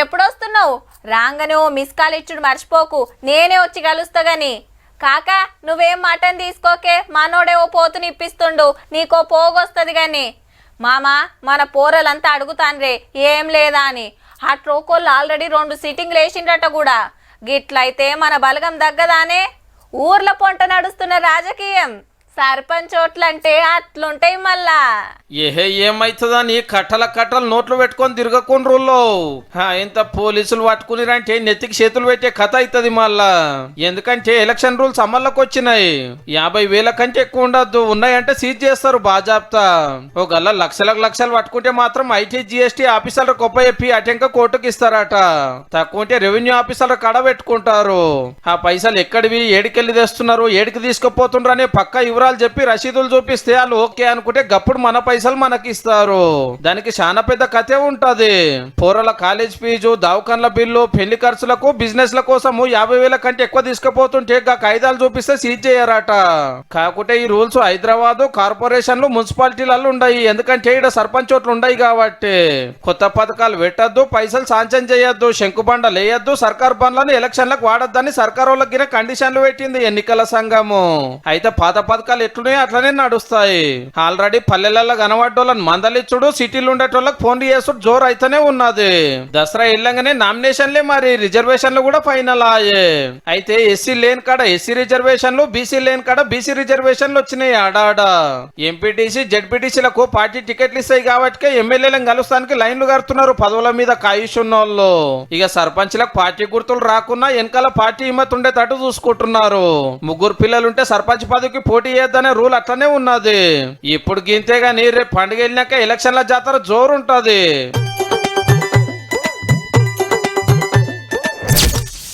ఎప్పుడొస్తున్నావు? రాగానే ఓ miss call ఇచ్చుడు మర్చిపోకు, నేనే వచ్చి కలుస్తా గాని. కాకా నువ్వేం మటన్ తీసుకోకే, మనోడే ఓ పోతుని ఇప్పిస్తుండు, నీకో పోగొస్తుంది గాని. మామా మన పోరలంతా అడుగుతాన్రే ఏం లేదా అని. ఆ ట్రోకోళ్ళు ఆల్రెడీ 2 సిట్టింగ్లు వేసిండట కూడా. గిట్లయితే మన బలగం దగ్గదానే. ఊర్ల పొంట నడుస్తున్న రాజకీయం, సర్పంచ్ ఓట్లంటే అట్లుంటాయి మళ్ళా. ఏహే ఏమైతుందని కట్టలు నోట్లు పెట్టుకొని తిరగకుండ్రుల్లో. ఇంత పోలీసులు పట్టుకునిరంటే నెత్తికి చేతులు పెట్టే కథ అవుతుంది మళ్ళా. ఎందుకంటే ఎలక్షన్ రూల్స్ అమల్లోకి వచ్చినాయి. 50,000 కంటే ఎక్కువ ఉండద్దు, ఉన్నాయంటే సీజ్ చేస్తారు బాజాప్తా. ఒక గల్ల లక్షలు పట్టుకుంటే మాత్రం ఐటీ జిఎస్టీ ఆఫీసర్లు గొప్ప చెప్పి అటెంక కోర్టుకి ఇస్తారట. తక్కువ ఉంటే రెవెన్యూ ఆఫీసర్లు కడ పెట్టుకుంటారు. ఆ పైసలు ఎక్కడివి, ఏడికెళ్ళి తెస్తున్నారు, ఏడికి తీసుకుపోతుండ్రు అనే పక్క వివరాలు చెప్పి రసీదులు చూపిస్తే వాళ్ళు ఓకే అనుకుంటే గప్పుడు మన పైసలు మనకి ఇస్తారు. దానికి చాలా పెద్ద కథే ఉంటది. పోరల కాలేజ్ ఫీజు, దవాఖాన్ల బిల్లు, పెళ్లి ఖర్చులకు, బిజినెస్ ల కోసము 50,000 కంటే ఎక్కువ తీసుకుపోతుంటే కాయిదాలు చూపిస్తే సీజ్ చేయరట. కాకుంటే ఈ రూల్స్ హైదరాబాద్ కార్పొరేషన్లు, మున్సిపాలిటీలలో ఉన్నాయి. ఎందుకంటే ఇక్కడ సర్పంచ్ ఓట్లు ఉన్నాయి కాబట్టి. కొత్త పథకాలు పెట్టద్దు, పైసలు సాంక్షన్ చేయొద్దు, శంకుబండలు వేయద్దు, సర్కార్ పనులను ఎలక్షన్లకు వాడద్దని సర్కార్ వాళ్ళకి కండిషన్లు పెట్టింది ఎన్నికల సంఘము. అయితే పాత పథకాలు ఎట్లున్నాయో అట్లనే నడుస్తాయి. ఆల్రెడీ పల్లెలలో కనబడ్డోళ్ళని మందలిచ్చుడు, సిటీలు ఉండేటోళ్ళకి ఫోన్లు చేసుడు జోరు అయితేనే ఉన్నది. దసరా వెళ్ళంగానే నామినేషన్లే, మరి రిజర్వేషన్లు కూడా ఫైనల్ అయ్యే. అయితే ఎస్సీ లేని కాడ ఎస్సీ రిజర్వేషన్లు, బీసీ లేని కాడ బీసీ రిజర్వేషన్లు వచ్చినాయి ఆడాడ. ఎంపీటీసీ జెడ్పీటీసీలకు పార్టీ టికెట్లు ఇస్తాయి కాబట్టి ఎమ్మెల్యేలను కలుస్తానికి లైన్లు కడుతున్నారు పదవుల మీద కాయుషున్నోళ్ళు. ఇక సర్పంచ్లకు పార్టీ గుర్తులు రాకున్నా వెనకాల పార్టీ హిమ్మత్ ఉండేటట్టు చూసుకుంటున్నారు. 3 పిల్లలుంటే సర్పంచ్ పదవికి పోటీ చేయొద్దనే రూల్ అట్లనే ఉన్నది. ఇప్పుడు గింతే గానీ రేపు పండుగ వెళ్ళినాక ఎలక్షన్ల జాతర జోరు ఉంటది.